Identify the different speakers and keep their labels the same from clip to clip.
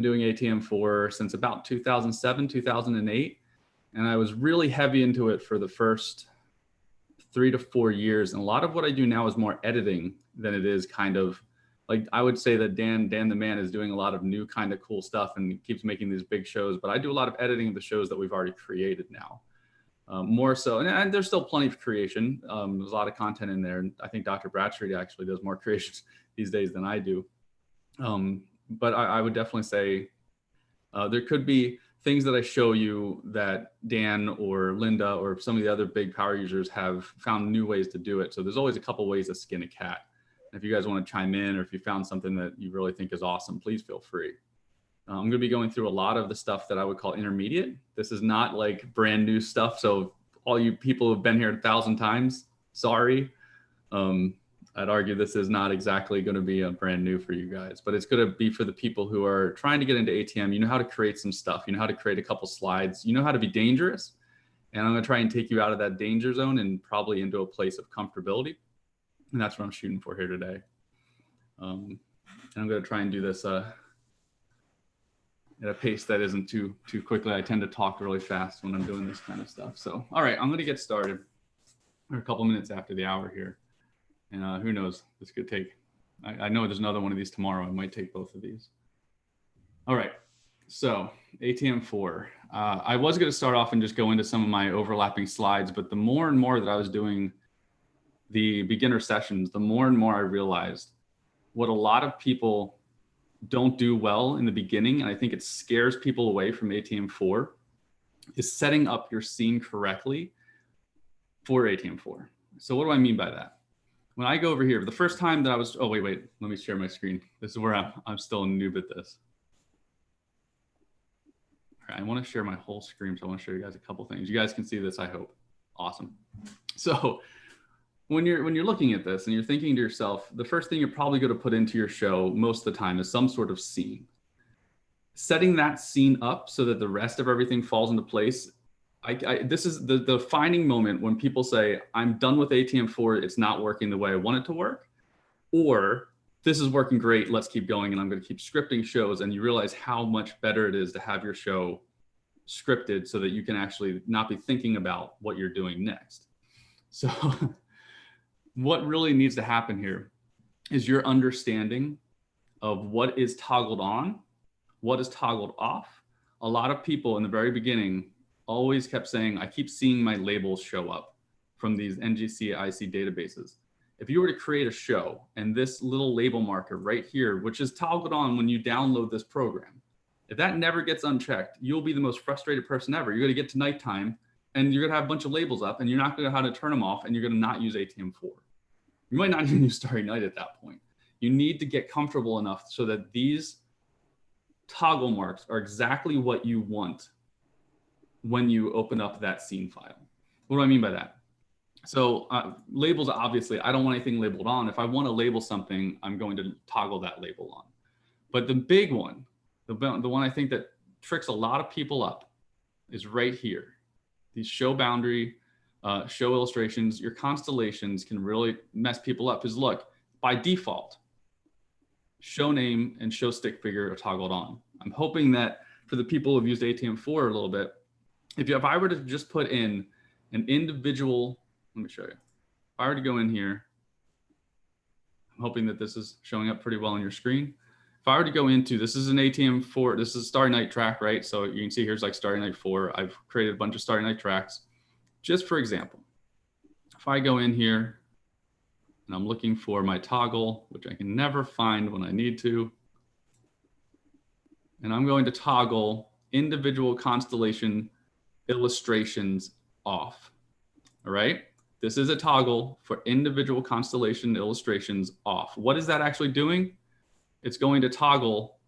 Speaker 1: doing ATM-4 since about 2007, 2008. And I was really heavy into it for the first 3 to 4 years. And a lot of what I do now is more editing than it is kind of like, I would say that Dan the man is doing a lot of new kind of cool stuff and keeps making these big shows, but I do a lot of editing of the shows that we've already created now. More so, and there's still plenty of creation. There's a lot of content in there. And I think Dr. Bradstreet actually does more creations these days than I do. But I would definitely say there could be things that I show you that Dan or Linda or some of the other big power users have found new ways to do it. So there's always a couple ways to skin a cat. If you guys want to chime in, or if you found something that you really think is awesome, please feel free. I'm going to be going through a lot of the stuff that I would call intermediate. This is not like brand new stuff. So all you people who've been here 1,000 times, sorry. I'd argue this is not exactly going to be a brand new for you guys, but it's going to be for the people who are trying to get into ATM. You know how to create some stuff. You know how to create a couple slides. You know how to be dangerous. And I'm going to try and take you out of that danger zone and probably into a place of comfortability. And that's what I'm shooting for here today. And I'm going to try and do this at a pace that isn't too quickly. I tend to talk really fast when I'm doing this kind of stuff. So, all right, I'm going to get started. We're a couple minutes after the hour here. And who knows, this could take, I know there's another one of these tomorrow. I might take both of these. All right, so ATM-4. I was going to start off and just go into some of my overlapping slides, but the more and more that I was doing the beginner sessions, the more and more I realized what a lot of people don't do well in the beginning, and I think it scares people away from ATM-4, is setting up your scene correctly for ATM-4. So what do I mean by that? When I go over here, the first time that I was, oh, wait, let me share my screen. This is where I'm still a noob at this. All right, I want to share my whole screen, so I want to show you guys a couple things. You guys can see this, I hope. Awesome. So when you're looking at this and you're thinking to yourself, the first thing you're probably going to put into your show most of the time is some sort of scene. Setting that scene up so that the rest of everything falls into place. This is the defining moment when people say, I'm done with ATM-4, it's not working the way I want it to work, or this is working great, let's keep going, and I'm going to keep scripting shows, and you realize how much better it is to have your show scripted so that you can actually not be thinking about what you're doing next. So what really needs to happen here is your understanding of what is toggled on, what is toggled off. A lot of people in the very beginning always kept saying, I keep seeing my labels show up from these NGC IC databases. If you were to create a show and this little label marker right here, which is toggled on when you download this program, if that never gets unchecked, you'll be the most frustrated person ever. You're going to get to nighttime and you're going to have a bunch of labels up and you're not going to know how to turn them off, and you're going to not use ATM-4. You might not even use Starry Night at that point. You need to get comfortable enough so that these toggle marks are exactly what you want when you open up that scene file. What do I mean by that? So labels, obviously, I don't want anything labeled on. If I want to label something, I'm going to toggle that label on. But the big one, the one I think that tricks a lot of people up, is right here. These show boundary, show illustrations, your constellations can really mess people up. Because look, by default, show name and show stick figure are toggled on. I'm hoping that for the people who've used ATM-4 a little bit, if I were to just put in an individual, let me show you. If I were to go in here, I'm hoping that this is showing up pretty well on your screen. If I were to go into, this is an ATM-4, this is a Starry Night track, right? So you can see here's like Starry Night 4. I've created a bunch of Starry Night tracks. Just for example, if I go in here and I'm looking for my toggle, which I can never find when I need to, and I'm going to toggle individual constellation illustrations off. All right, this is a toggle for individual constellation illustrations off. What is that actually doing? It's going to toggle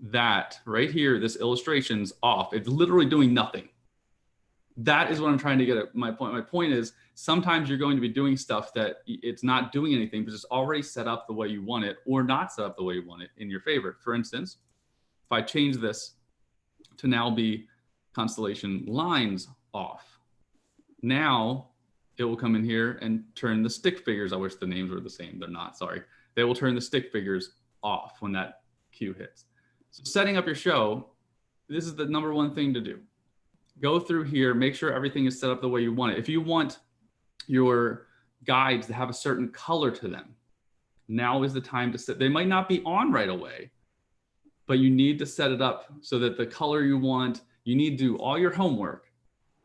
Speaker 1: that right here, this illustrations off. It's literally doing nothing. That is what I'm trying to get at. My point is sometimes you're going to be doing stuff that it's not doing anything because it's already set up the way you want it, or not set up the way you want it in your favor. For instance, if I change this to now be constellation lines off, now it will come in here and turn the stick figures. I wish the names were the same. They're not, sorry. They will turn the stick figures off when that cue hits. So setting up your show, this is the number one thing to do. Go through here, make sure everything is set up the way you want it. If you want your guides to have a certain color to them, now is the time to set. They might not be on right away, but you need to set it up so that the color you want, you need to do all your homework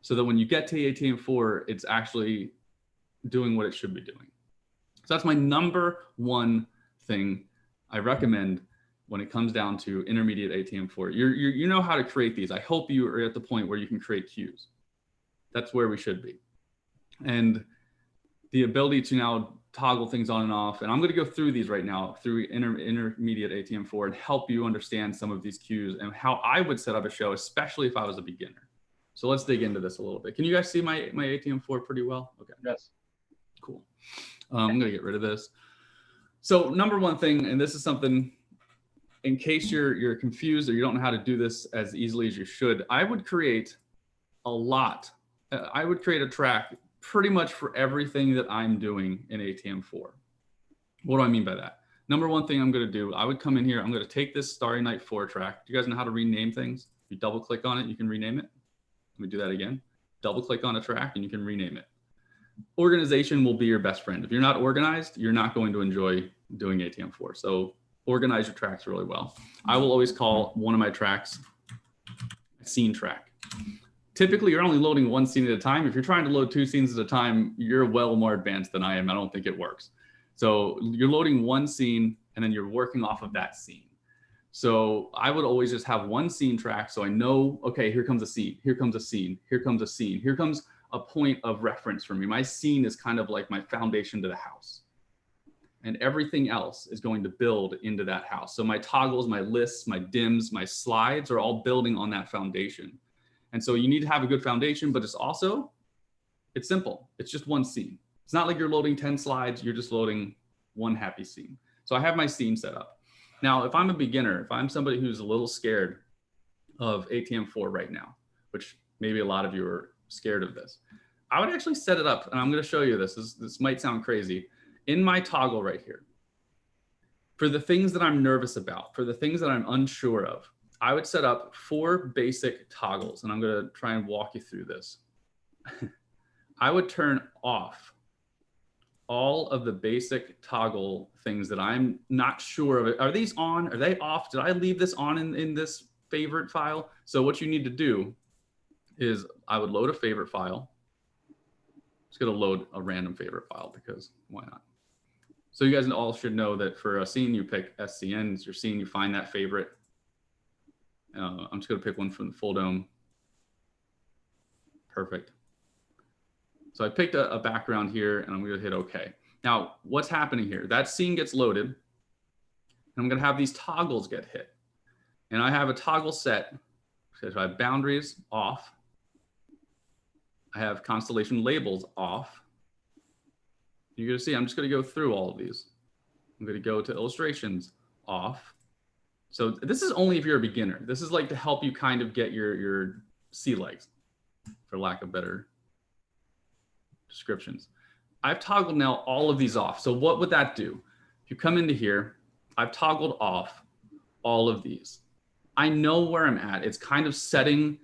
Speaker 1: so that when you get to the ATM-4, it's actually doing what it should be doing. So that's my number one thing I recommend when it comes down to intermediate ATM-4. You know how to create these. I hope you are at the point where you can create cues. That's where we should be. And the ability to now toggle things on and off. And I'm going to go through these right now through intermediate ATM-4 and help you understand some of these cues and how I would set up a show, especially if I was a beginner. So let's dig into this a little bit. Can you guys see my ATM-4 pretty well? Okay.
Speaker 2: Yes.
Speaker 1: Cool. I'm going to get rid of this. So number one thing, and this is something in case you're confused or you don't know how to do this as easily as you should, I would create a lot. I would create a track pretty much for everything that I'm doing in ATM-4. What do I mean by that? Number one thing I'm going to do, I would come in here. I'm going to take this Starry Night 4 track. Do you guys know how to rename things? If you double click on it, you can rename it. Let me do that again. Double click on a track and you can rename it. Organization will be your best friend. If you're not organized, you're not going to enjoy doing ATM-4. So organize your tracks really well. I will always call one of my tracks a scene track. Typically, you're only loading one scene at a time. If you're trying to load two scenes at a time, you're well more advanced than I am. I don't think it works. So you're loading one scene and then you're working off of that scene. So I would always just have one scene track. So I know, okay, here comes a scene, here comes a scene, here comes a scene, here comes a point of reference for me. My scene is kind of like my foundation to the house. And everything else is going to build into that house. So my toggles, my lists, my dims, my slides are all building on that foundation. And so you need to have a good foundation, but it's simple. It's just one scene. It's not like you're loading 10 slides, you're just loading one happy scene. So I have my scene set up. Now, if I'm a beginner, if I'm somebody who's a little scared of ATM-4 right now, which maybe a lot of you are scared of this, I would actually set it up, and I'm going to show you this. This might sound crazy. In my toggle right here, for the things that I'm nervous about, for the things that I'm unsure of, I would set up 4 basic toggles, and I'm going to try and walk you through this. I would turn off all of the basic toggle things that I'm not sure of. Are these on? Are they off? Did I leave this on in this favorite file? So what you need to do is I would load a favorite file. Just going to load a random favorite file because why not? So you guys all should know that for a scene, you pick SCN. It's your scene. You find that favorite. I'm just going to pick one from the full dome. Perfect. So I picked a background here and I'm going to hit OK. Now, what's happening here? That scene gets loaded and I'm going to have these toggles get hit. And I have a toggle set. So I have boundaries off. I have constellation labels off. You're going to see, I'm just going to go through all of these. I'm going to go to illustrations off. So this is only if you're a beginner. This is like to help you kind of get your sea legs, for lack of better descriptions. I've toggled now all of these off. So what would that do? If you come into here, I've toggled off all of these. I know where I'm at. It's kind of setting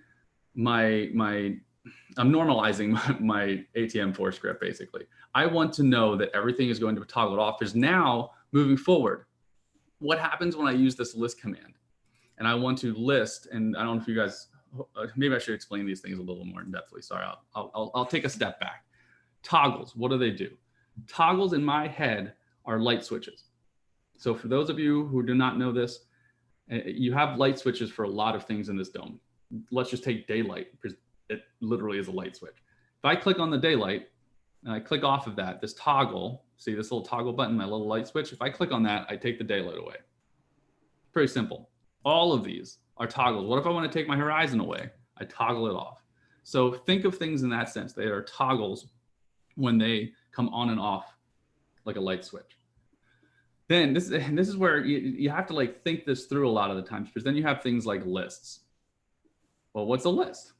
Speaker 1: I'm normalizing my ATM-4 script, basically. I want to know that everything is going to be toggled off because now, moving forward, what happens when I use this list command? And I want to list, and I don't know if you guys, maybe I should explain these things a little more in depthly. Sorry, I'll take a step back. Toggles, what do? Toggles in my head are light switches. So for those of you who do not know this, you have light switches for a lot of things in this dome. Let's just take daylight, because it literally is a light switch. If I click on the daylight and I click off of that, this toggle, see this little toggle button, my little light switch, if I click on that, I take the daylight away. Pretty simple. All of these are toggles. What if I want to take my horizon away? I toggle it off. So think of things in that sense. They are toggles when they come on and off like a light switch. Then this is where you have to like think this through a lot of the times, because then you have things like lists. Well, what's a list?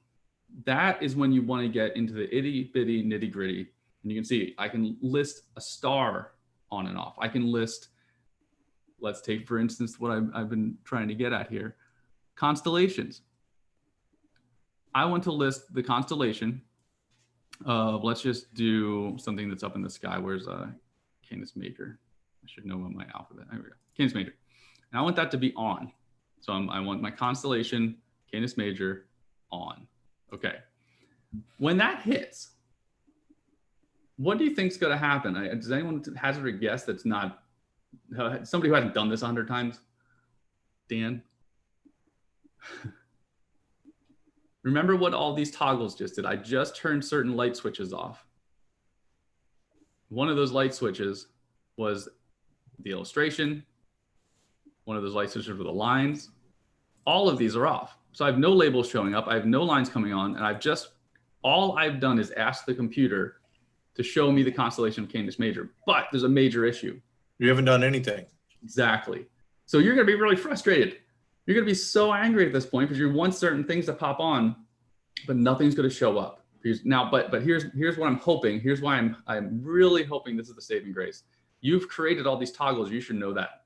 Speaker 1: That is when you want to get into the itty bitty nitty gritty. And you can see I can list a star on and off. I can list let's take, for instance, what I've been trying to get at here, constellations. I want to list the constellation of, let's just do something that's up in the sky. Where's Canis Major? I should know what my alphabet. There we go. Canis Major. And I want that to be on. So I want my constellation, Canis Major, on. Okay. When that hits, what do you think is going to happen? Does anyone hazard a guess that's not somebody who hasn't done this 100 times? Dan? Remember what all these toggles just did? I just turned certain light switches off. One of those light switches was the illustration. One of those light switches were the lines. All of these are off. So I have no labels showing up. I have no lines coming on. And all I've done is ask the computer to show me the constellation of Canis Major. But there's a major issue.
Speaker 2: You haven't done anything.
Speaker 1: Exactly. So you're going to be really frustrated. You're going to be so angry at this point because you want certain things to pop on, but nothing's going to show up. Now, but here's what I'm hoping. Here's why I'm really hoping this is the saving grace. You've created all these toggles. You should know that.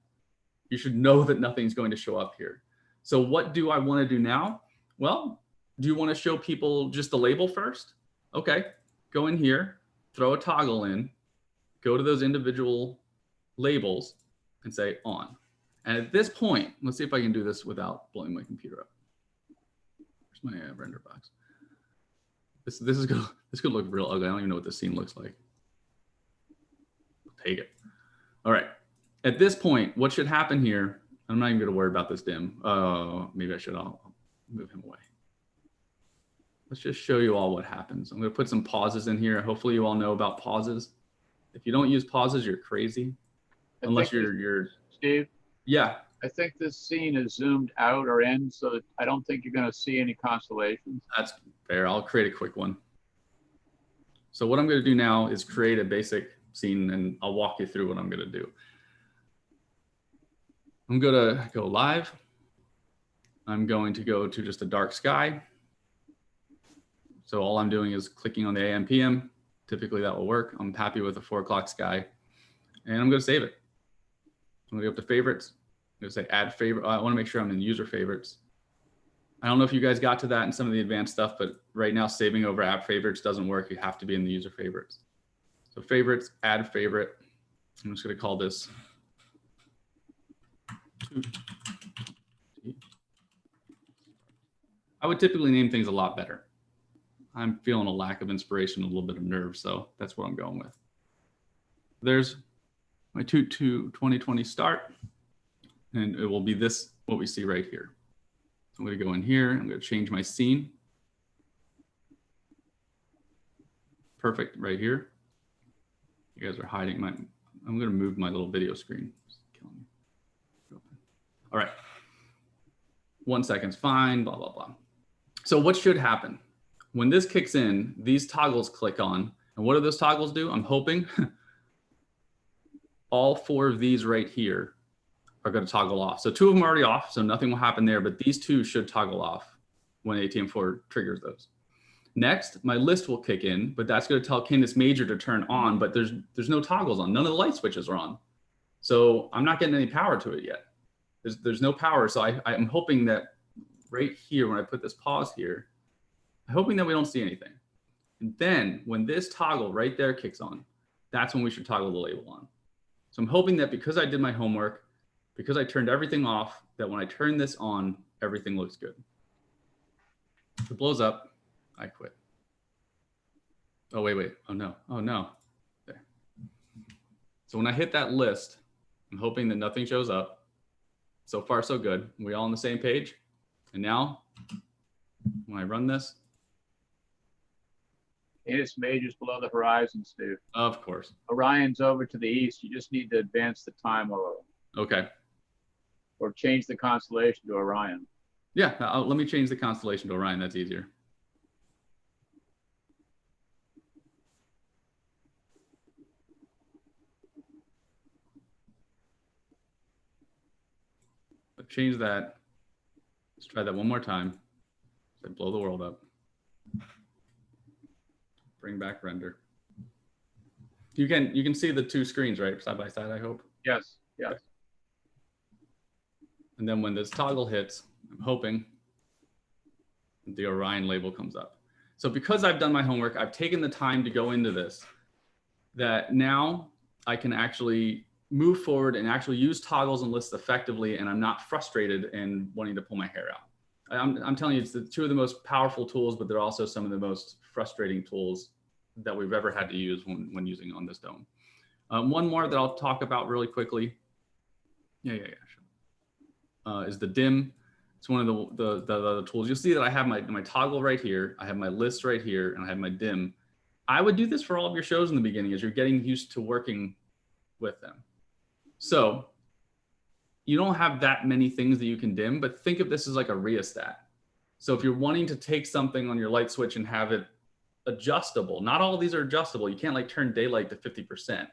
Speaker 1: You should know that nothing's going to show up here. So what do I want to do now? Well, do you want to show people just the label first? Okay, go in here, throw a toggle in, go to those individual labels and say on. And at this point, let's see if I can do this without blowing my computer up. Where's my render box? This is gonna look real ugly. I don't even know what this scene looks like. I'll take it. All right. At this point, what should happen here? I'm not even gonna worry about this dim. Maybe I should. I'll move him away. Let's just show you all what happens. I'm gonna put some pauses in here. Hopefully you all know about pauses. If you don't use pauses, you're crazy. Unless you're
Speaker 3: Steve?
Speaker 1: Yeah.
Speaker 3: I think this scene is zoomed out or in, so that I don't think you're going to see any constellations.
Speaker 1: That's fair. I'll create a quick one. So what I'm going to do now is create a basic scene, and I'll walk you through what I'm going to do. I'm going to go live. I'm going to go to just a dark sky. So all I'm doing is clicking on the AM PM. Typically that will work. I'm happy with a 4 o'clock sky, and I'm going to save it. I'm going to go up to favorites. I'm going to say add favorite. I want to make sure I'm in user favorites. I don't know if you guys got to that in some of the advanced stuff, but right now saving over app favorites doesn't work. You have to be in the user favorites. So favorites, add favorite. I'm just going to call this. I would typically name things a lot better. I'm feeling a lack of inspiration, a little bit of nerve, so that's what I'm going with. There's my 2020 start, and it will be this, what we see right here. I'm going to go in here. I'm going to change my scene. Perfect, right here. You guys are hiding my. I'm going to move my little video screen. It's killing me. All right. 1 second's fine. Blah blah blah. So what should happen when this kicks in? These toggles click on, and what do those toggles do? I'm hoping all 4 of these right here are going to toggle off. So 2 of them are already off, so nothing will happen there, but these 2 should toggle off when ATM-4 triggers those. Next, my list will kick in, but that's going to tell Canis Major to turn on, but there's no toggles on. None of the light switches are on. So I'm not getting any power to it yet. There's no power. So I'm hoping that right here, when I put this pause here, I'm hoping that we don't see anything. And then when this toggle right there kicks on, that's when we should toggle the label on. So I'm hoping that because I did my homework, because I turned everything off, that when I turn this on, everything looks good. If it blows up, I quit. Oh, wait. Oh, no. Oh, no. There. So when I hit that list, I'm hoping that nothing shows up. So far, so good. We all on the same page? And now, when I run this.
Speaker 3: Canis Major's below the horizon, Steve.
Speaker 1: Of course.
Speaker 3: Orion's over to the east. You just need to advance the time a little.
Speaker 1: Okay.
Speaker 3: Or change the constellation to Orion.
Speaker 1: Yeah, let me change the constellation to Orion. That's easier. I've changed that. Let's try that one more time. So blow the world up. Bring back render. You can see the 2 screens, right? Side by side, I hope.
Speaker 3: Yes, yes.
Speaker 1: And then when this toggle hits, I'm hoping the Orion label comes up. So because I've done my homework, I've taken the time to go into this, that now I can actually move forward and actually use toggles and lists effectively, and I'm not frustrated and wanting to pull my hair out. I'm telling you, it's the two of the most powerful tools, but they're also some of the most frustrating tools that we've ever had to use when using on this dome. One more that I'll talk about really quickly. Sure. Is the dim. It's one of the tools. You'll see that I have my toggle right here. I have my list right here, and I have my dim. I would do this for all of your shows in the beginning as you're getting used to working with them. So you don't have that many things that you can dim, but think of this as like a rheostat. So if you're wanting to take something on your light switch and have it adjustable, not all of these are adjustable. You can't like turn daylight to 50%,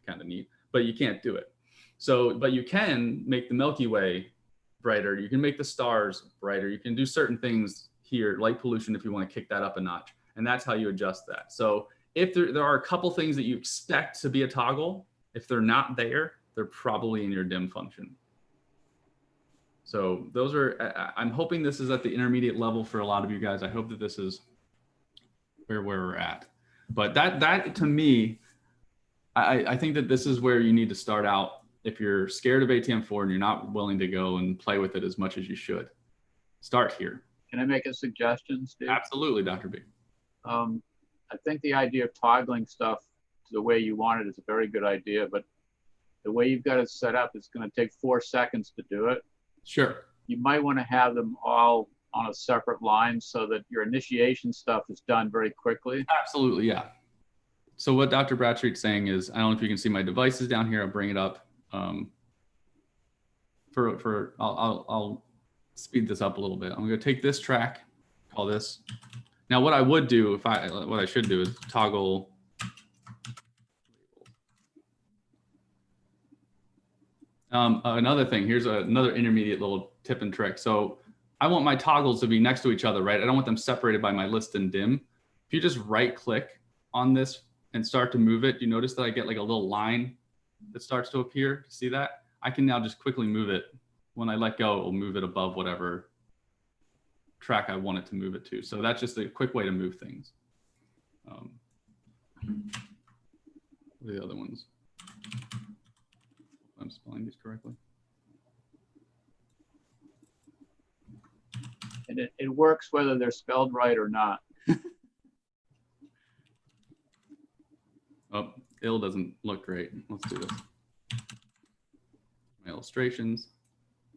Speaker 1: kind of neat, but you can't do it. So, but you can make the Milky Way brighter. You can make the stars brighter. You can do certain things here, light pollution, if you want to kick that up a notch. And that's how you adjust that. So if there are a couple things that you expect to be a toggle, if they're not there, they're probably in your dim function. So those are, I'm hoping this is at the intermediate level for a lot of you guys. I hope that this is where we're at. But that to me, I think that this is where you need to start out if you're scared of ATM-4 and you're not willing to go and play with it as much as you should. Start here.
Speaker 3: Can I make a suggestion, Steve?
Speaker 1: Absolutely, Dr. B.
Speaker 3: I think the idea of toggling stuff to the way you want it is a very good idea, but the way you've got it set up, it's going to take 4 seconds to do it.
Speaker 1: Sure.
Speaker 3: You might want to have them all on a separate line so that your initiation stuff is done very quickly.
Speaker 1: Absolutely, yeah. So what Dr. Bradstreet's saying is, I don't know if you can see my devices down here. I'll bring it up. I'll speed this up a little bit. I'm going to take this track, call this. Now, what I would do, what I should do is toggle. Another thing, here's another intermediate little tip and trick. So I want my toggles to be next to each other, right? I don't want them separated by my list and dim. If you just right click on this and start to move it, you notice that I get like a little line that starts to appear. See that? I can now just quickly move it. When I let go, it will move it above whatever track I want it to move it to. So that's just a quick way to move things. What are the other ones? I'm spelling these correctly.
Speaker 3: And it works whether they're spelled right or not.
Speaker 1: Oh, ill doesn't look great. Let's do this. My illustrations.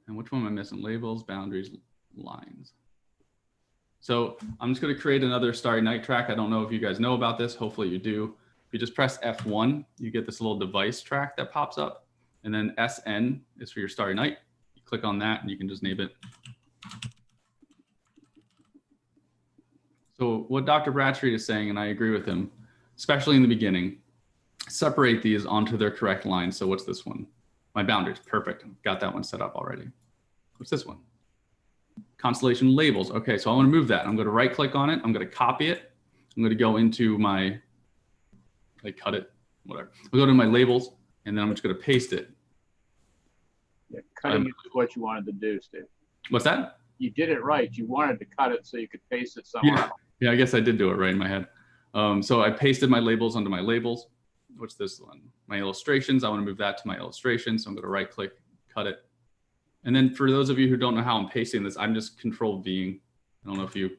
Speaker 1: And which one am I missing? Labels, boundaries, lines. So I'm just going to create another Starry Night track. I don't know if you guys know about this. Hopefully you do. If you just press F1, you get this little device track that pops up. And then SN is for your Starry Night. You click on that and you can just name it. So what Dr. Bradstreet is saying, and I agree with him, especially in the beginning, separate these onto their correct line. So what's this one? My boundaries, perfect. Got that one set up already. What's this one? Constellation labels. Okay, so I want to move that. I'm going to right click on it. I'm going to copy it. I'm going to go into my, like cut it, whatever. I'll go to my labels and then I'm just going to paste it.
Speaker 3: Yeah, cutting is what you wanted to do, Steve.
Speaker 1: What's that?
Speaker 3: You did it right. You wanted to cut it so you could paste it somewhere else.
Speaker 1: Yeah, I guess I did do it right in my head. So I pasted my labels onto my labels. What's this one? My illustrations. I want to move that to my illustrations. So I'm going to right click, cut it. And then for those of you who don't know how I'm pasting this, I'm just Control V-ing. I don't know if you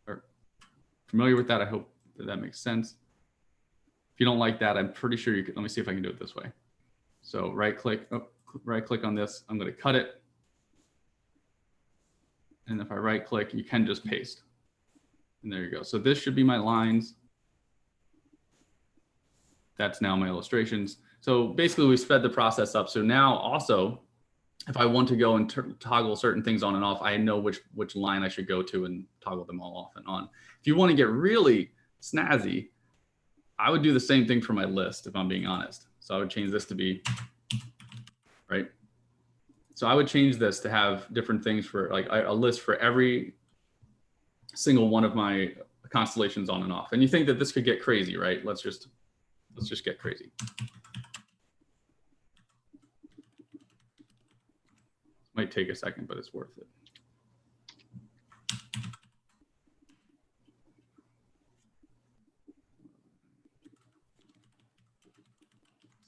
Speaker 1: are familiar with that. I hope that makes sense. If you don't like that, I'm pretty sure you could. Let me see if I can do it this way. So right click on this. I'm going to cut it. And if I right click, you can just paste. And there you go. So this should be my lines. That's now my illustrations. So basically we sped the process up. So now also, if I want to go and toggle certain things on and off, I know which line I should go to and toggle them all off and on. If you want to get really snazzy, I would do the same thing for my list, if I'm being honest. So I would change this to be, right? So I would change this to have different things for like a list for every single one of my constellations on and off. And you think that this could get crazy, right? Let's just get crazy. Might take a second, but it's worth it.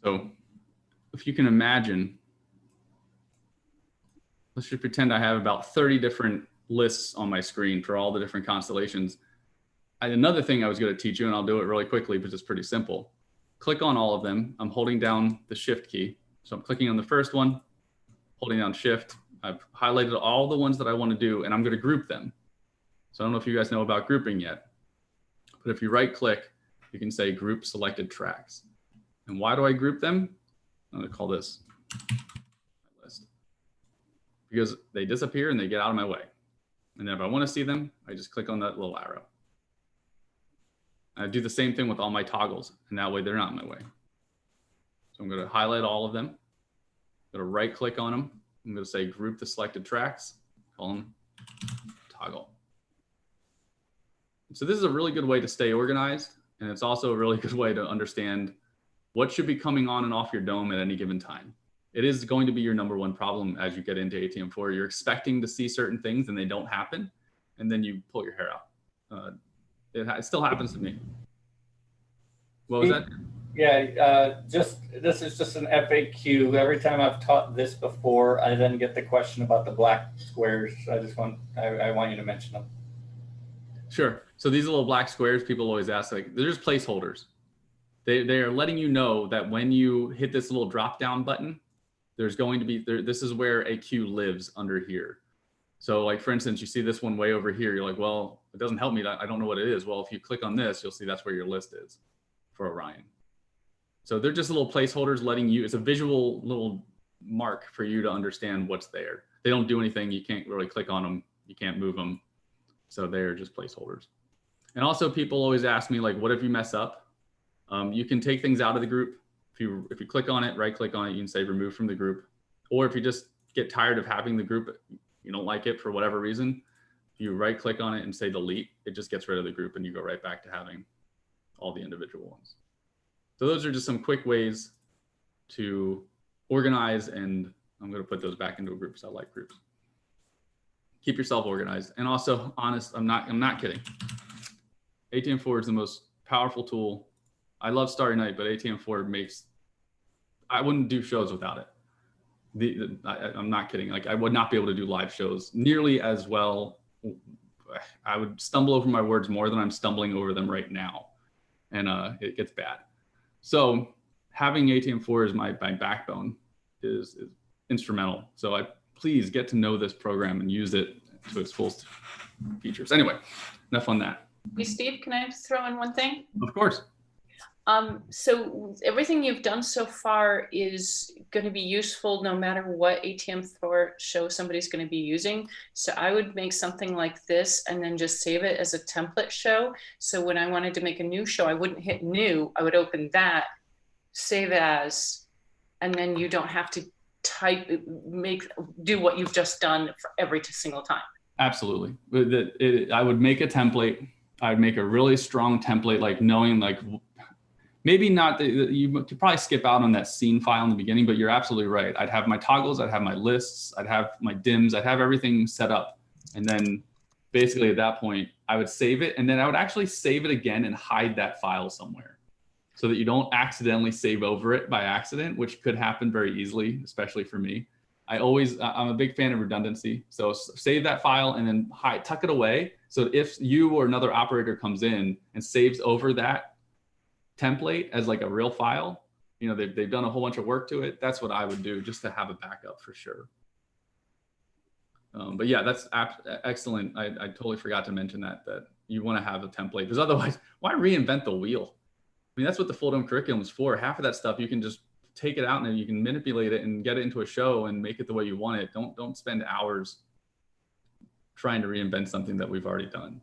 Speaker 1: So if you can imagine, let's just pretend I have about 30 different lists on my screen for all the different constellations. Another thing I was going to teach you, and I'll do it really quickly, but it's pretty simple. Click on all of them. I'm holding down the shift key. So I'm clicking on the first one, holding down shift. I've highlighted all the ones that I want to do, and I'm going to group them. So I don't know if you guys know about grouping yet, but if you right click, you can say group selected tracks. And why do I group them? I'm going to call this my list, because they disappear and they get out of my way. And then if I want to see them, I just click on that little arrow. I do the same thing with all my toggles, and that way they're not in my way. So I'm going to highlight all of them. I'm going to right click on them. I'm going to say group the selected tracks, call them toggle. So this is a really good way to stay organized. And it's also a really good way to understand what should be coming on and off your dome at any given time. It is going to be your number one problem as you get into ATM-4. You're expecting to see certain things and they don't happen. And then you pull your hair out. It still happens to me. What was that?
Speaker 2: Yeah, this is just an FAQ. Every time I've taught this before, I then get the question about the black squares. I want you to mention them.
Speaker 1: Sure. So these little black squares, people always ask, like, they're just placeholders. They are letting you know that when you hit this little drop down button, there's going to be, this is where a queue lives under here. So like, for instance, you see this one way over here. You're like, well, it doesn't help me. I don't know what it is. Well, if you click on this, you'll see that's where your list is for Orion. So they're just little placeholders letting you, it's a visual little mark for you to understand what's there. They don't do anything. You can't really click on them. You can't move them. So they're just placeholders. And also people always ask me, like, what if you mess up? You can take things out of the group. If you click on it, right click on it, you can say remove from the group. Or if you just get tired of having the group, you don't like it for whatever reason, you right click on it and say delete, it just gets rid of the group and you go right back to having all the individual ones. So those are just some quick ways to organize, and I'm going to put those back into a group because I like groups. Keep yourself organized. And also, honest, I'm not kidding. ATM-4 is the most powerful tool. I love Starry Night, but ATM-4 makes, I wouldn't do shows without it. I'm not kidding. Like, I would not be able to do live shows nearly as well. I would stumble over my words more than I'm stumbling over them right now. And it gets bad. So having ATM-4 as my backbone is instrumental. So please get to know this program and use it to its full features. Anyway, enough on that.
Speaker 4: Hey, Steve, can I throw in one thing?
Speaker 1: Of course.
Speaker 4: So everything you've done so far is going to be useful no matter what ATM-4 show somebody's going to be using. So I would make something like this and then just save it as a template show. So when I wanted to make a new show, I wouldn't hit new. I would open that, save as, and then you don't have to do what you've just done for every single time.
Speaker 1: Absolutely. I would make a template. I'd make a really strong template, like knowing, like, maybe not, you could probably skip out on that scene file in the beginning, but you're absolutely right. I'd have my toggles, I'd have my lists, I'd have my dims, I'd have everything set up. And then basically at that point, I would save it. And then I would actually save it again and hide that file somewhere so that you don't accidentally save over it by accident, which could happen very easily, especially for me. I'm a big fan of redundancy. So save that file and then tuck it away. So if you or another operator comes in and saves over that template as like a real file, you know, they've done a whole bunch of work to it. That's what I would do, just to have a backup for sure. But yeah, that's excellent. I totally forgot to mention that you want to have a template, because otherwise, why reinvent the wheel? I mean, that's what the full dome curriculum is for. Half of that stuff you can just take it out and then you can manipulate it and get it into a show and make it the way you want it. Don't spend hours trying to reinvent something that we've already done.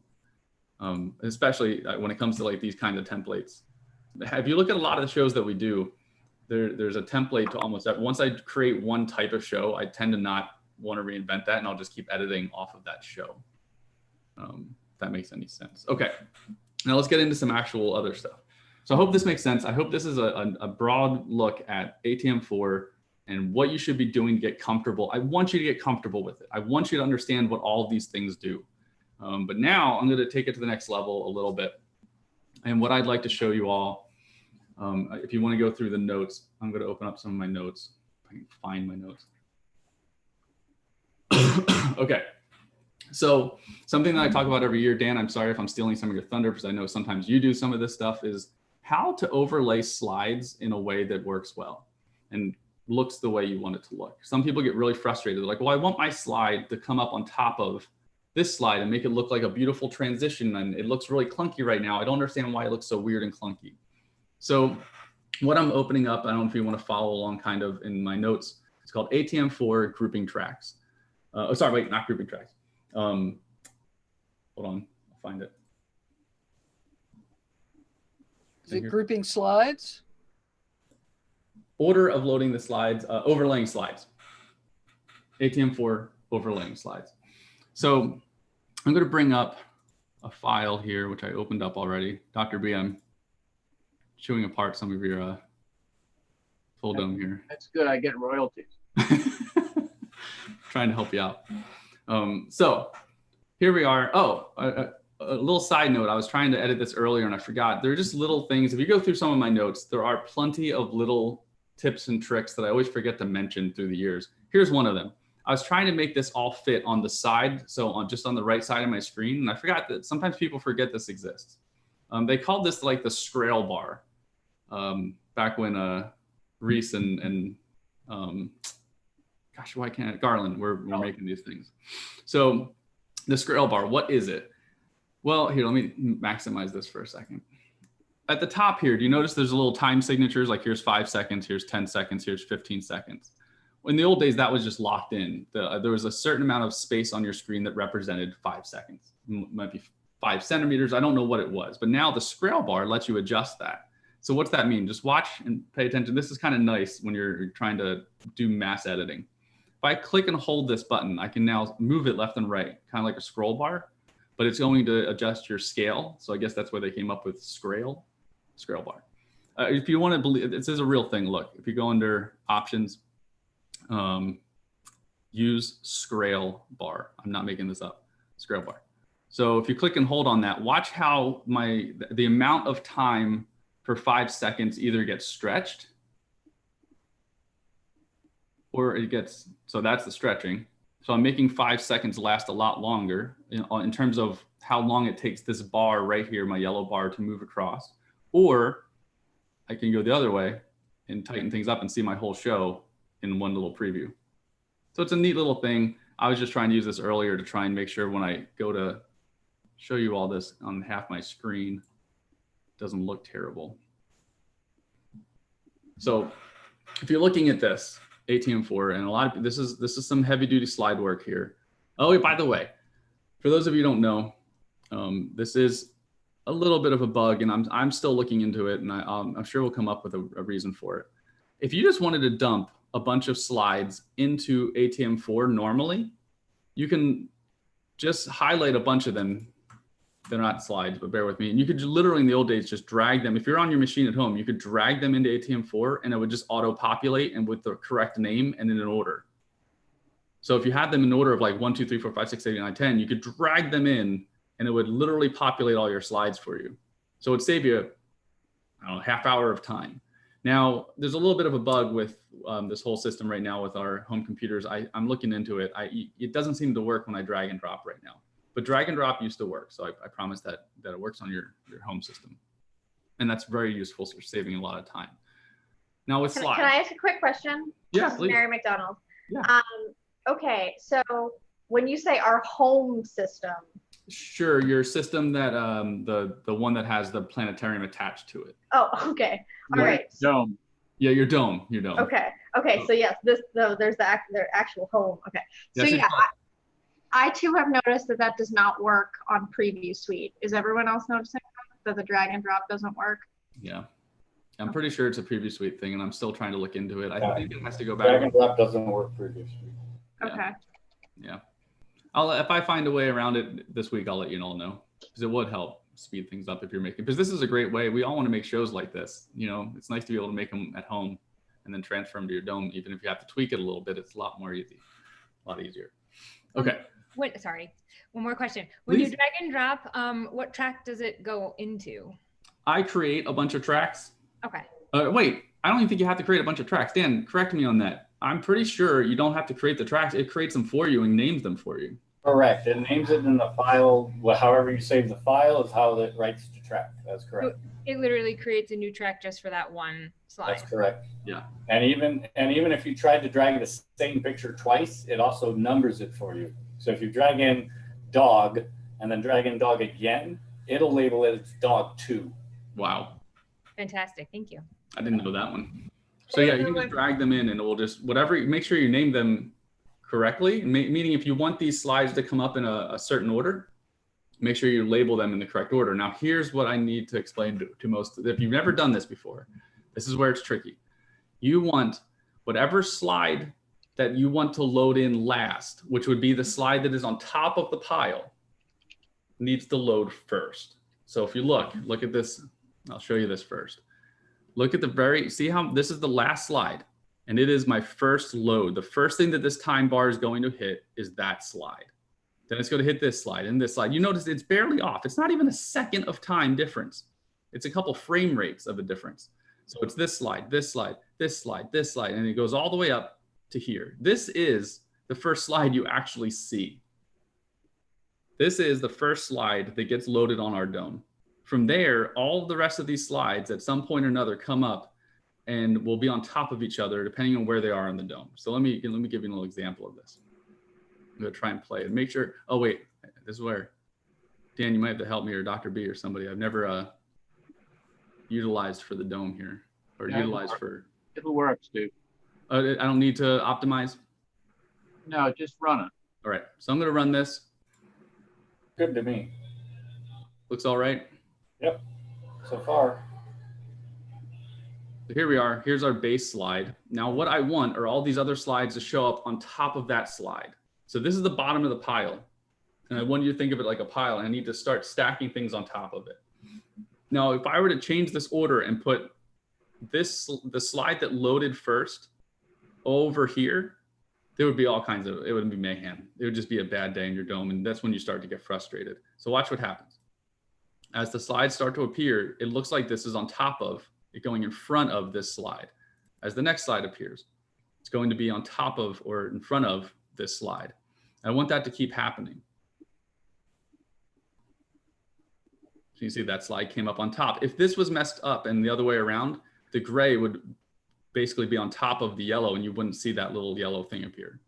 Speaker 1: Especially when it comes to like these kinds of templates. If you look at a lot of the shows that we do, there's a template to almost that. Once I create one type of show, I tend to not want to reinvent that, and I'll just keep editing off of that show. If that makes any sense. Okay, now let's get into some actual other stuff. So I hope this makes sense. I hope this is a broad look at ATM-4 and what you should be doing to get comfortable. I want you to get comfortable with it. I want you to understand what all of these things do. But now I'm going to take it to the next level a little bit. And what I'd like to show you all, if you want to go through the notes, I'm going to open up some of my notes. If I can find my notes. Okay. So something that I talk about every year, Dan, I'm sorry if I'm stealing some of your thunder because I know sometimes you do some of this stuff, is how to overlay slides in a way that works well and looks the way you want it to look. Some people get really frustrated. They're like, well, I want my slide to come up on top of this slide and make it look like a beautiful transition. And it looks really clunky right now. I don't understand why it looks so weird and clunky. So what I'm opening up, I don't know if you want to follow along kind of in my notes, it's called ATM-4 grouping tracks. Oh, sorry, wait, not grouping tracks. Hold on, I'll find it.
Speaker 5: Is it grouping slides?
Speaker 1: Order of loading the slides, overlaying slides. ATM-4 overlaying slides. So I'm going to bring up a file here, which I opened up already. Dr. B, I'm chewing apart some of your full dome here.
Speaker 3: That's good. I get royalties.
Speaker 1: Trying to help you out. So here we are. Oh, a little side note. I was trying to edit this earlier and I forgot. They're just little things. If you go through some of my notes, there are plenty of little tips and tricks that I always forget to mention through the years. Here's one of them. I was trying to make this all fit on the side. So just on the right side of my screen. And I forgot that sometimes people forget this exists. They called this like the Scrail bar back when Reese and gosh, why can't Garland? We're making these things. So the Scrail bar, what is it? Well, here, let me maximize this for a second. At the top here, do you notice there's a little time signatures? Like here's 5 seconds, here's 10 seconds, here's 15 seconds. In the old days, that was just locked in. There was a certain amount of space on your screen that represented 5 seconds. It might be 5 centimeters. I don't know what it was. But now the Scrail bar lets you adjust that. So what's that mean? Just watch and pay attention. This is kind of nice when you're trying to do mass editing. If I click and hold this button, I can now move it left and right, kind of like a scroll bar, but it's going to adjust your scale. So I guess that's where they came up with Scrail bar. If you want to believe, this is a real thing. Look, if you go under options, use Scrail bar. I'm not making this up, Scrail bar. So if you click and hold on that, watch how the amount of time for 5 seconds either gets stretched or it gets, so that's the stretching. So I'm making 5 seconds last a lot longer in terms of how long it takes this bar right here, my yellow bar, to move across. Or I can go the other way and tighten things up and see my whole show in one little preview. So it's a neat little thing. I was just trying to use this earlier to try and make sure when I go to show you all this on half my screen, it doesn't look terrible. So if you're looking at this, ATM-4, and a lot of this is some heavy duty slide work here. Oh, by the way, for those of you who don't know, this is a little bit of a bug, and I'm still looking into it, and I'm sure we'll come up with a reason for it. If you just wanted to dump a bunch of slides into ATM-4 normally, you can just highlight a bunch of them. They're not slides, but bear with me. And you could literally in the old days just drag them. If you're on your machine at home, you could drag them into ATM-4 and it would just auto-populate and with the correct name and in an order. So if you had them in order of like 1, 2, 3, 4, 5, 6, 7, 8, 9, 10, you could drag them in and it would literally populate all your slides for you. So it would save you, I don't know, half hour of time. Now, there's a little bit of a bug with this whole system right now with our home computers. I'm looking into it. It doesn't seem to work when I drag and drop right now. But drag and drop used to work. So I promise that it works on your home system. And that's very useful for saving a lot of time. Now with slides.
Speaker 6: Can I ask a quick question?
Speaker 1: Yeah, please.
Speaker 6: Mary McDonald.
Speaker 1: Yeah.
Speaker 6: Okay, so when you say our home system.
Speaker 1: Sure, your system that the one that has the planetarium attached to it.
Speaker 6: Oh, okay. All right.
Speaker 3: Dome.
Speaker 1: Yeah, your dome.
Speaker 6: Okay. Okay. So yes, there's the actual home. Okay. So
Speaker 1: Yes,
Speaker 6: yeah, I too have noticed that does not work on Preview Suite. Is everyone else noticing that the drag and drop doesn't work?
Speaker 1: Yeah. I'm pretty sure it's a Preview Suite thing, and I'm still trying to look into it. I think it has to go back.
Speaker 2: Drag and drop doesn't work Preview Suite.
Speaker 6: Okay.
Speaker 1: Yeah. If I find a way around it this week, I'll let you all know, because it would help speed things up if you're making, because this is a great way. We all want to make shows like this. You know, it's nice to be able to make them at home and then transfer them to your dome. Even if you have to tweak it a little bit, it's a lot more easy, a lot easier. Okay.
Speaker 7: Sorry, one more question. When
Speaker 1: Please.
Speaker 7: you drag and drop, what track does it go into?
Speaker 1: I create a bunch of tracks.
Speaker 7: Okay.
Speaker 1: Wait, I don't even think you have to create a bunch of tracks. Dan, correct me on that. I'm pretty sure you don't have to create the tracks. It creates them for you and names them for you.
Speaker 2: Correct. It names it in the file. However you save the file is how it writes to track. That's correct.
Speaker 7: So it literally creates a new track just for that one slide.
Speaker 2: That's correct.
Speaker 1: Yeah.
Speaker 2: And even if you tried to drag the same picture twice, it also numbers it for you. So if you drag in dog and then drag in dog again, it'll label it as dog 2.
Speaker 1: Wow.
Speaker 7: Fantastic. Thank you.
Speaker 1: I didn't know that one. So yeah, you can just drag them in and it will just, whatever, make sure you name them correctly. Meaning if you want these slides to come up in a certain order, make sure you label them in the correct order. Now, here's what I need to explain to most, if you've never done this before, this is where it's tricky. You want whatever slide that you want to load in last, which would be the slide that is on top of the pile, needs to load first. So if you look at this, I'll show you this first. Look at see how this is the last slide and it is my first load. The first thing that this time bar is going to hit is that slide. Then it's going to hit this slide and this slide. You notice it's barely off. It's not even a second of time difference. It's a couple frame rates of a difference. So it's this slide, this slide, this slide, this slide, and it goes all the way up to here. This is the first slide you actually see. This is the first slide that gets loaded on our dome. From there, all of the rest of these slides at some point or another come up and will be on top of each other depending on where they are in the dome. So let me give you a little example of this. I'm gonna try and play it. Make sure, oh wait, this is where, Dan, you might have to help me or Dr. B or somebody. I've never utilized for the dome here or utilized for.
Speaker 3: It'll work, Steve.
Speaker 1: I don't need to optimize?
Speaker 3: No, just run it.
Speaker 1: All right, so I'm gonna run this.
Speaker 2: Good to me.
Speaker 1: Looks all right.
Speaker 2: Yep, so far.
Speaker 1: So here we are, here's our base slide. Now what I want are all these other slides to show up on top of that slide. So this is the bottom of the pile. And I want you to think of it like a pile and I need to start stacking things on top of it. Now, if I were to change this order and put the slide that loaded first over here, there would be all kinds of, it would be mayhem. It would just be a bad day in your dome. And that's when you start to get frustrated. So watch what happens. As the slides start to appear, it looks like this is on top of it going in front of this slide. As the next slide appears, it's going to be on top of or in front of this slide. I want that to keep happening. So you see that slide came up on top. If this was messed up and the other way around, the gray would basically be on top of the yellow and you wouldn't see that little yellow thing appear.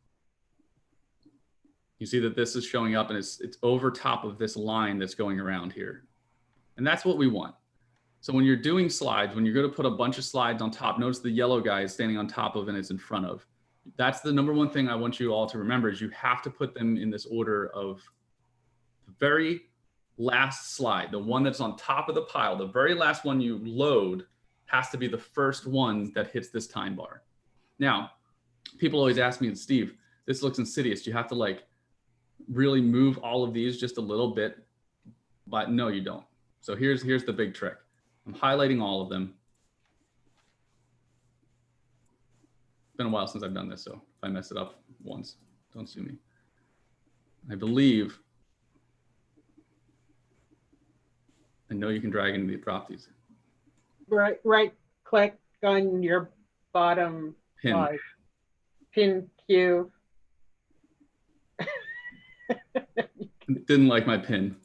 Speaker 1: You see that this is showing up and it's over top of this line that's going around here. And that's what we want. So when you're doing slides, when you're going to put a bunch of slides on top, notice the yellow guy is standing on top of and it's in front of. That's the number one thing I want you all to remember is you have to put them in this order of the very last slide, the one that's on top of the pile, the very last one you load has to be the first one that hits this time bar. Now, people always ask me, Steve, this looks insidious. Do you have to like really move all of these just a little bit? But no, you don't. So here's the big trick. I'm highlighting all of them. It's been a while since I've done this, so if I mess it up once, don't sue me. I believe, I know you can drag and drop these.
Speaker 8: Right click on your bottom
Speaker 1: Pin.
Speaker 8: slide. Pin Q.
Speaker 1: Didn't like my pin.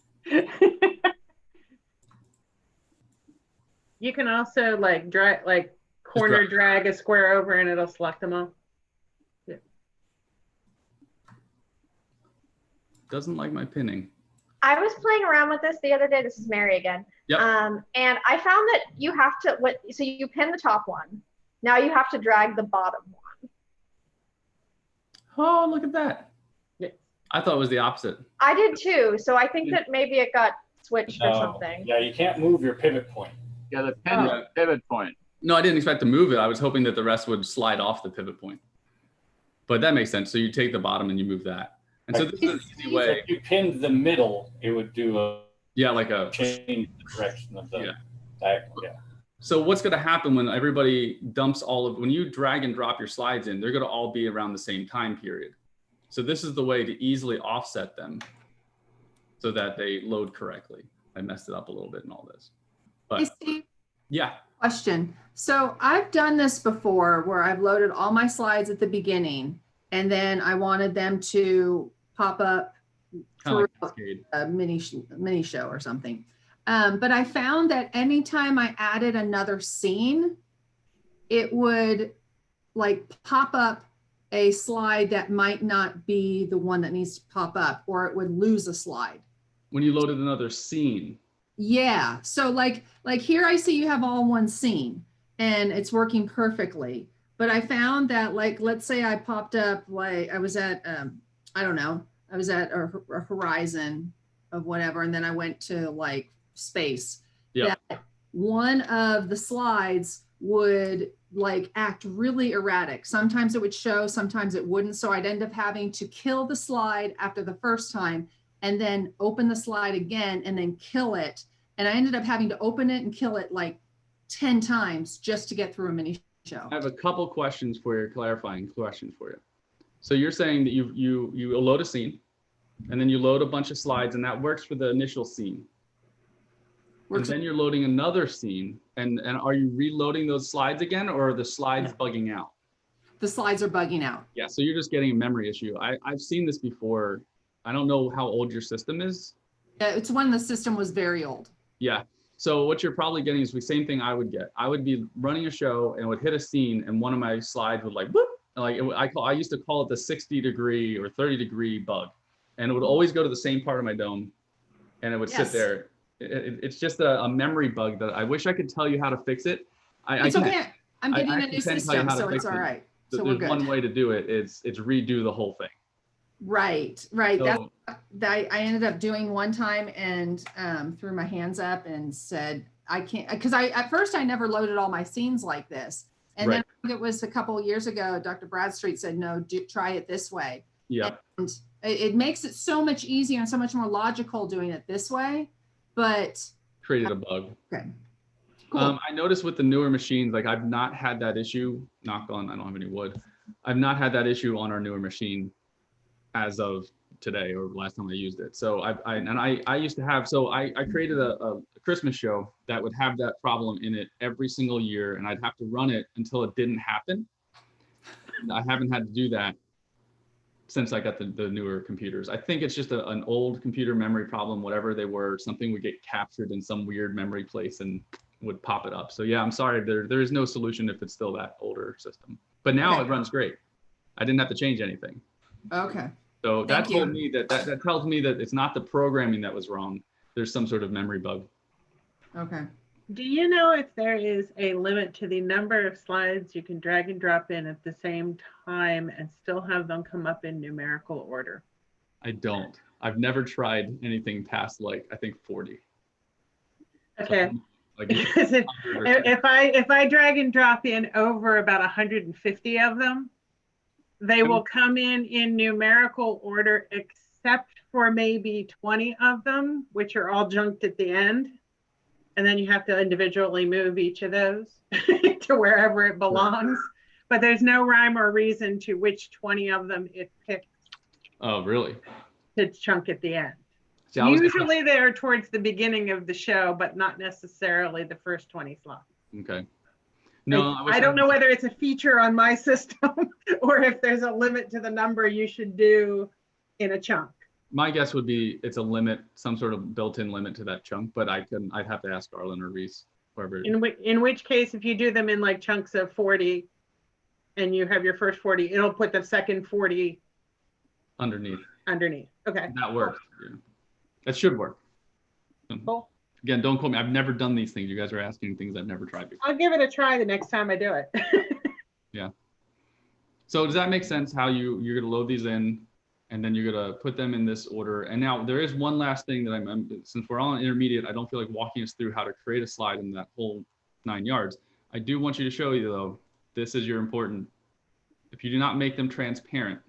Speaker 8: You can also like drag, like corner drag a square over and it'll select them all. Yeah.
Speaker 1: Doesn't like my pinning.
Speaker 6: I was playing around with this the other day. This is Mary again.
Speaker 1: Yep.
Speaker 6: And I found that you have to, so you pin the top one. Now you have to drag the bottom one.
Speaker 1: Oh, look at that.
Speaker 8: Yeah.
Speaker 1: I thought it was the opposite.
Speaker 6: I did too. So I think that maybe it got switched or something.
Speaker 2: Yeah, you can't move your pivot point.
Speaker 3: Yeah, the pin is a pivot point.
Speaker 1: No, I didn't expect to move it. I was hoping that the rest would slide off the pivot point. But that makes sense. So you take the bottom and you move that. And so this is an easy way.
Speaker 2: If you pinned the middle, it would do a
Speaker 1: Yeah, like a
Speaker 2: change the direction of the diagonal. Yeah.
Speaker 1: So what's going to happen when everybody dumps when you drag and drop your slides in, they're going to all be around the same time period. So this is the way to easily offset them so that they load correctly. I messed it up a little bit in all this. But
Speaker 9: Hey, Steve,
Speaker 1: yeah.
Speaker 9: question. So I've done this before where I've loaded all my slides at the beginning and then I wanted them to pop up
Speaker 1: Kind of
Speaker 9: through
Speaker 1: like
Speaker 9: a mini show or something. But I found that anytime I added another scene, it would like pop up a slide that might not be the one that needs to pop up, or it would lose a slide.
Speaker 1: When you loaded another scene.
Speaker 9: Yeah. So like here I see you have all one scene and it's working perfectly. But I found that like, let's say I popped up, like I was at, I don't know, I was at a horizon of whatever. And then I went to like space.
Speaker 1: Yeah.
Speaker 9: That one of the slides would like act really erratic. Sometimes it would show, sometimes it wouldn't. So I'd end up having to kill the slide after the first time and then open the slide again and then kill it. And I ended up having to open it and kill it like 10 times just to get through a mini show.
Speaker 1: I have a couple questions for you, clarifying questions for you. So you're saying that you load a scene and then you load a bunch of slides and that works for the initial scene. And then you're loading another scene and are you reloading those slides again or are the slides bugging out?
Speaker 9: The slides are bugging out.
Speaker 1: Yeah, so you're just getting a memory issue. I've seen this before. I don't know how old your system is.
Speaker 9: Yeah, it's when the system was very old.
Speaker 1: Yeah. So what you're probably getting is the same thing I would get. I would be running a show and would hit a scene and one of my slides would like, whoop, like I used to call it the 60-degree or 30-degree bug. And it would always go to the same part of my dome and it would sit there. It's just a memory bug that I wish I could tell you how to fix it.
Speaker 9: It's okay. I'm getting a new system, so it's all right. So we're good.
Speaker 1: There's one way to do it. It's redo the whole thing.
Speaker 9: Right.
Speaker 1: So,
Speaker 9: I ended up doing one time and threw my hands up and said, I can't, because at first I never loaded all my scenes like this. And then it was a couple of years ago, Dr. Bradstreet said, no, try it this way.
Speaker 1: Yeah.
Speaker 9: And it makes it so much easier and so much more logical doing it this way, but.
Speaker 1: Created a bug.
Speaker 9: Okay. Cool.
Speaker 1: I noticed with the newer machines, like I've not had that issue, knock on, I don't have any wood. I've not had that issue on our newer machine as of today or last time I used it. So I used to have, so I created a Christmas show that would have that problem in it every single year and I'd have to run it until it didn't happen. I haven't had to do that since I got the newer computers. I think it's just an old computer memory problem, whatever they were, something would get captured in some weird memory place and would pop it up. So yeah, I'm sorry, there is no solution if it's still that older system. But now it runs great. I didn't have to change anything.
Speaker 9: Okay.
Speaker 1: So that told me that tells me that it's not the programming that was wrong. There's some sort of memory bug.
Speaker 9: Okay.
Speaker 8: Do you know if there is a limit to the number of slides you can drag and drop in at the same time and still have them come up in numerical order?
Speaker 1: I don't. I've never tried anything past like, I think 40.
Speaker 8: Okay.
Speaker 1: Like
Speaker 8: if I drag and drop in over about 150 of them, they will come in numerical order, except for maybe 20 of them, which are all junked at the end. And then you have to individually move each of those to wherever it belongs. But there's no rhyme or reason to which 20 of them it picked.
Speaker 1: Oh, really?
Speaker 8: To chunk at the end.
Speaker 1: See,
Speaker 8: usually they're towards the beginning of the show, but not necessarily the first 20 slots.
Speaker 1: Okay. No,
Speaker 8: I don't know whether it's a feature on my system or if there's a limit to the number you should do in a chunk.
Speaker 1: My guess would be it's a limit, some sort of built-in limit to that chunk, but I'd have to ask Arlen or Reese, whoever.
Speaker 8: In which case, if you do them in like chunks of 40 and you have your first 40, it'll put the second 40
Speaker 1: underneath.
Speaker 8: Okay.
Speaker 1: That works. Yeah. That should work.
Speaker 8: Cool.
Speaker 1: Again, don't quote me. I've never done these things. You guys are asking things I've never tried before.
Speaker 8: I'll give it a try the next time I do it.
Speaker 1: Yeah. So does that make sense how you're going to load these in and then you're going to put them in this order? And now there is one last thing that since we're all on intermediate, I don't feel like walking us through how to create a slide in that whole 9 yards. I do want you to show you though, this is your important. If you do not make them transparent,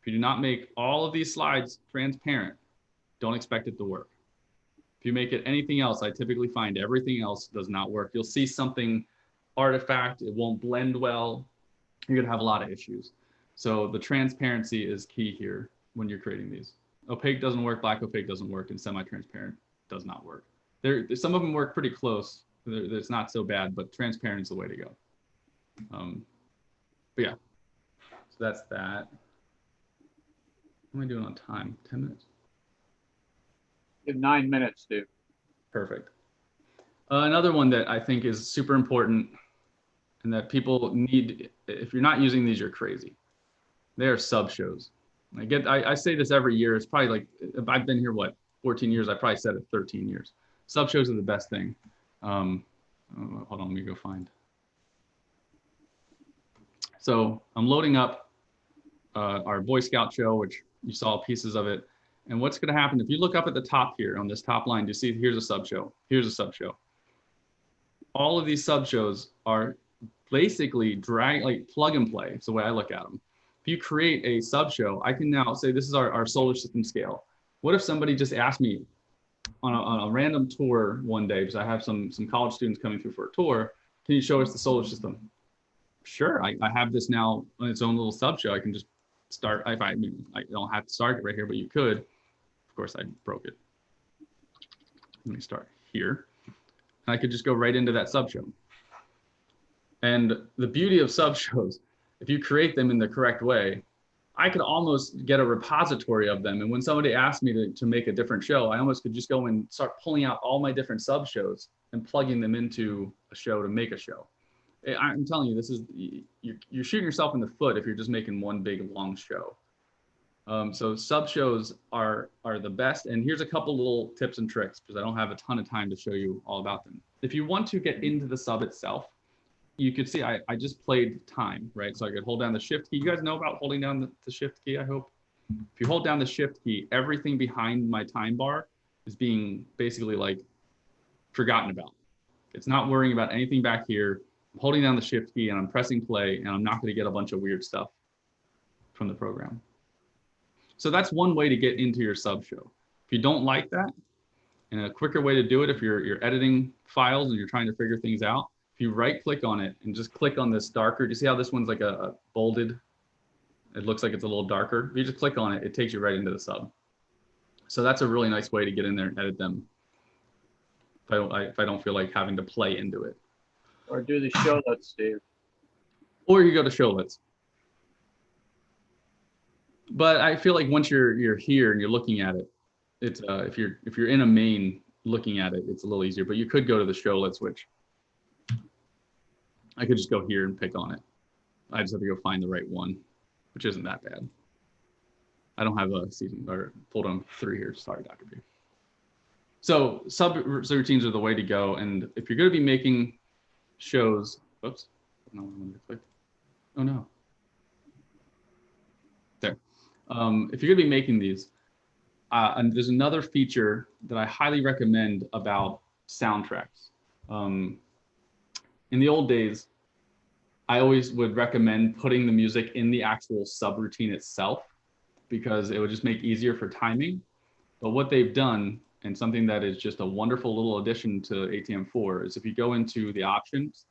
Speaker 1: if you do not make all of these slides transparent, don't expect it to work. If you make it anything else, I typically find everything else does not work. You'll see something artifact, it won't blend well. You're gonna have a lot of issues. So the transparency is key here when you're creating these. Opaque doesn't work, black opaque doesn't work, and semi-transparent does not work. Some of them work pretty close. It's not so bad, but transparent is the way to go. But yeah, so that's that. What am I doing on time? 10 minutes?
Speaker 3: You have 9 minutes, Steve.
Speaker 1: Perfect. Another one that I think is super important and that people need, if you're not using these, you're crazy. They are sub shows. I say this every year. It's probably like, I've been here, what, 14 years? I probably said it 13 years. Sub shows are the best thing. Hold on, let me go find. So I'm loading up our Boy Scout show, which you saw pieces of it. And what's going to happen if you look up at the top here on this top line, you see here's a sub show. Here's a sub show. All of these sub shows are basically like plug and play. It's the way I look at them. If you create a sub show, I can now say this is our solar system scale. What if somebody just asked me on a random tour one day, because I have some college students coming through for a tour, can you show us the solar system? Sure, I have this now on its own little sub show. I can just start, I don't have to start it right here, but you could. Of course, I broke it. Let me start here. And I could just go right into that sub show. And the beauty of sub shows, if you create them in the correct way, I could almost get a repository of them. And when somebody asked me to make a different show, I almost could just go and start pulling out all my different sub shows and plugging them into a show to make a show. I'm telling you, this is, you're shooting yourself in the foot if you're just making one big long show. So sub shows are the best. And here's a couple little tips and tricks because I don't have a ton of time to show you all about them. If you want to get into the sub itself, you could see I just played time, right? So I could hold down the shift key. You guys know about holding down the shift key, I hope. If you hold down the shift key, everything behind my time bar is being basically like forgotten about. It's not worrying about anything back here. I'm holding down the shift key and I'm pressing play and I'm not going to get a bunch of weird stuff from the program. So that's one way to get into your sub show. If you don't like that, and a quicker way to do it if you're editing files and you're trying to figure things out, if you right click on it and just click on this darker, do you see how this one's like a bolded? It looks like it's a little darker. If you just click on it, it takes you right into the sub. So that's a really nice way to get in there and edit them if I don't feel like having to play into it.
Speaker 3: Or do the showlets, Steve.
Speaker 1: Or you go to showlets. But I feel like once you're here and you're looking at it, it's if you're in a main looking at it, it's a little easier. But you could go to the showlets, which I could just go here and pick on it. I just have to go find the right one, which isn't that bad. I don't have a season or pulled on 3 here. Sorry, Dr. B. So subroutines are the way to go. And if you're going to be making shows, oops, no, I wanted to click. Oh no. There. If you're going to be making these, and there's another feature that I highly recommend about soundtracks. In the old days, I always would recommend putting the music in the actual subroutine itself because it would just make easier for timing. But what they've done, and something that is just a wonderful little addition to ATM-4, is if you go into the options,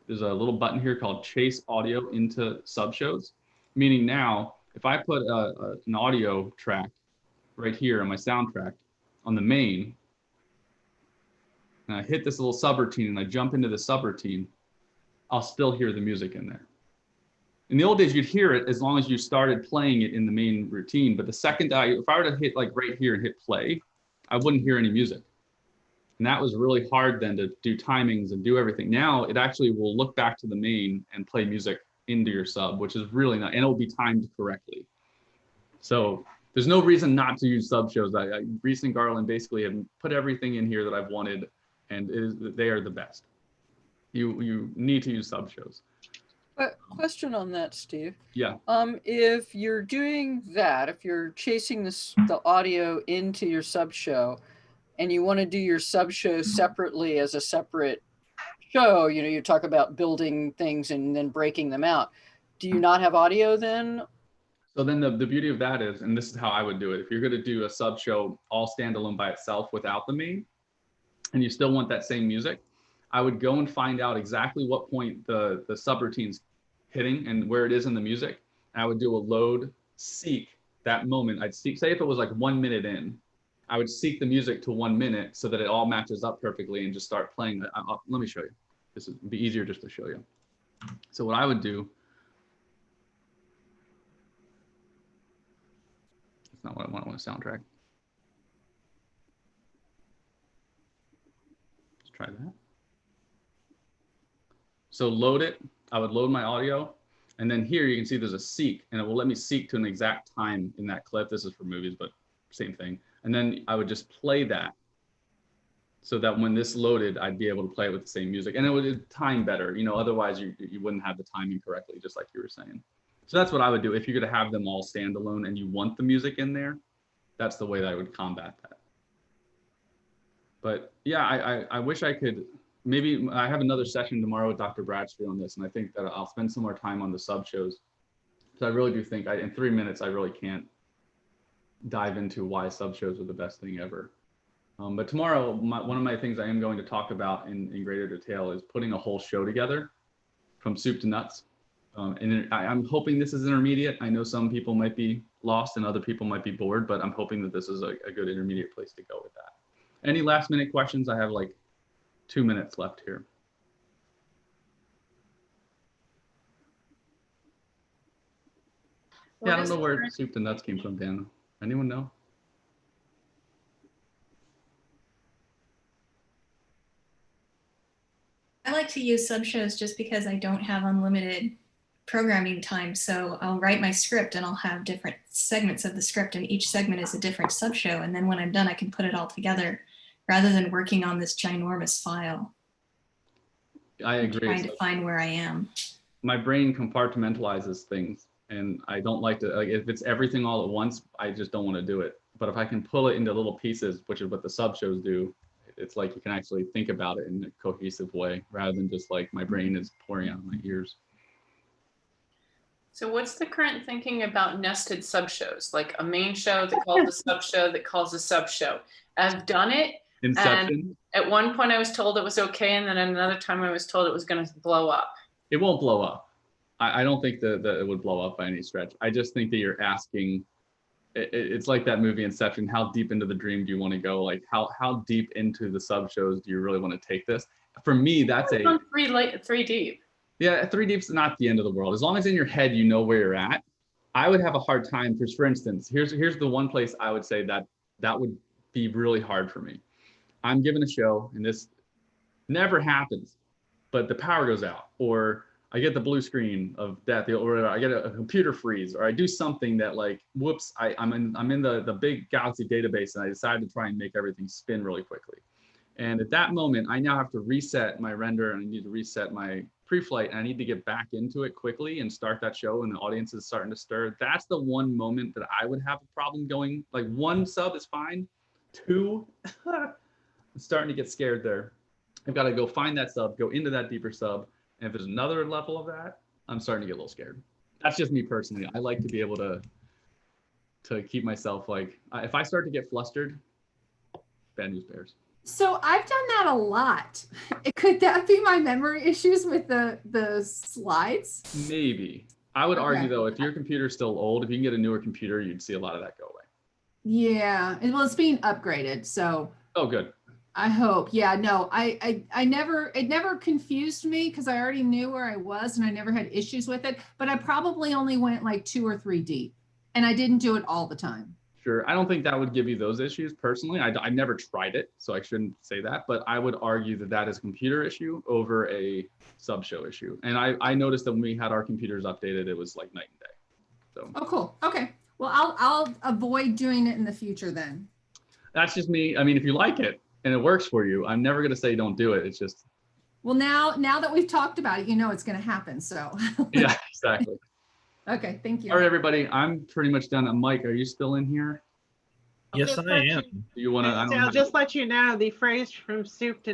Speaker 1: there's a little button here called Chase Audio into Subshows, meaning now if I put an audio track right here on my soundtrack on the main, and I hit this little subroutine and I jump into the subroutine, I'll still hear the music in there. In the old days, you'd hear it as long as you started playing it in the main routine. But the second if I were to hit like right here and hit play, I wouldn't hear any music. And that was really hard then to do timings and do everything. Now it actually will look back to the main and play music into your sub, which is really nice, and it will be timed correctly. So there's no reason not to use sub shows. Reese and Garland basically have put everything in here that I've wanted, and they are the best. You need to use sub shows.
Speaker 5: But question on that, Steve.
Speaker 1: Yeah.
Speaker 5: If you're doing that, if you're chasing the audio into your sub show, and you want to do your sub show separately as a separate show, you talk about building things and then breaking them out. Do you not have audio then?
Speaker 1: So then the beauty of that is, and this is how I would do it, if you're going to do a sub show all standalone by itself without the main, and you still want that same music, I would go and find out exactly what point the subroutine's hitting and where it is in the music. And I would do a load seek that moment. I'd seek, say if it was like 1 minute in, I would seek the music to 1 minute so that it all matches up perfectly and just start playing. Let me show you. This would be easier just to show you. So what I would do, it's not what I want a soundtrack. Let's try that. So load it, I would load my audio, and then here you can see there's a seek, and it will let me seek to an exact time in that clip. This is for movies, but same thing. And then I would just play that so that when this loaded, I'd be able to play it with the same music, and it would time better. You know, otherwise you wouldn't have the timing correctly, just like you were saying. So that's what I would do. If you're gonna have them all standalone and you want the music in there, that's the way that I would combat that. But yeah, I wish I could. Maybe I have another session tomorrow with Dr. Bradstreet on this, and I think that I'll spend some more time on the sub shows. So I really do think in 3 minutes, I really can't dive into why sub shows are the best thing ever. But tomorrow, one of my things I am going to talk about in greater detail is putting a whole show together from soup to nuts. And I'm hoping this is intermediate. I know some people might be lost and other people might be bored, but I'm hoping that this is a good intermediate place to go with that. Any last minute questions? I have like 2 minutes left here. Yeah, I don't know where soup to nuts came from, Dan. Anyone know?
Speaker 10: I like to use sub shows just because I don't have unlimited programming time. So I'll write my script and I'll have different segments of the script, and each segment is a different sub show. And then when I'm done, I can put it all together rather than working on this ginormous file.
Speaker 1: I agree.
Speaker 10: Trying to find where I am.
Speaker 1: My brain compartmentalizes things, and I don't like to, like, if it's everything all at once, I just don't want to do it. But if I can pull it into little pieces, which is what the sub shows do, it's like you can actually think about it in a cohesive way rather than just like my brain is pouring out of my ears.
Speaker 4: So what's the current thinking about nested sub shows? Like a main show that calls a sub show that calls a sub show. I've done it.
Speaker 1: Inception.
Speaker 4: And at one point I was told it was okay, and then another time I was told it was going to blow up.
Speaker 1: It won't blow up. I don't think that it would blow up by any stretch. I just think that you're asking, it's like that movie Inception, how deep into the dream do you want to go? Like how deep into the sub shows do you really want to take this? For me, that's
Speaker 4: three deep.
Speaker 1: Yeah, 3 deep's not the end of the world. As long as in your head you know where you're at. I would have a hard time, because for instance, here's the one place I would say that would be really hard for me. I'm given a show, and this never happens, but the power goes out, or I get the blue screen of death, or I get a computer freeze, or I do something that, like, whoops, I'm in the big Galaxy database, and I decide to try and make everything spin really quickly. And at that moment, I now have to reset my render, and I need to reset my pre-flight, and I need to get back into it quickly and start that show, and the audience is starting to stir. That's the one moment that I would have a problem going. Like, 1 sub is fine. 2, I'm starting to get scared there. I've got to go find that sub, go into that deeper sub, and if there's another level of that, I'm starting to get a little scared. That's just me personally. I like to be able to keep myself, like, if I start to get flustered, bad news bears.
Speaker 9: So I've done that a lot. Could that be my memory issues with the slides?
Speaker 1: Maybe. I would argue though, if your computer's still old, if you can get a newer computer, you'd see a lot of that go away.
Speaker 9: Yeah, well, it's being upgraded, so.
Speaker 1: Oh, good.
Speaker 9: I hope. Yeah, no, it never confused me because I already knew where I was and I never had issues with it, but I probably only went like 2 or 3 deep, and I didn't do it all the time.
Speaker 1: Sure. I don't think that would give you those issues personally. I've never tried it, so I shouldn't say that, but I would argue that is a computer issue over a sub show issue. And I noticed that when we had our computers updated, it was like night and day. So.
Speaker 9: Oh, cool. Okay. Well, I'll avoid doing it in the future then.
Speaker 1: That's just me. I mean, if you like it and it works for you, I'm never going to say don't do it. It's just.
Speaker 9: Well, now that we've talked about it, you know it's going to happen. So.
Speaker 1: Yeah, exactly.
Speaker 9: Okay, thank you.
Speaker 1: All right, everybody. I'm pretty much done. Mike, are you still in here?
Speaker 11: Yes, I am.
Speaker 1: Do you want to?
Speaker 8: I'll just let you know the phrase from soup to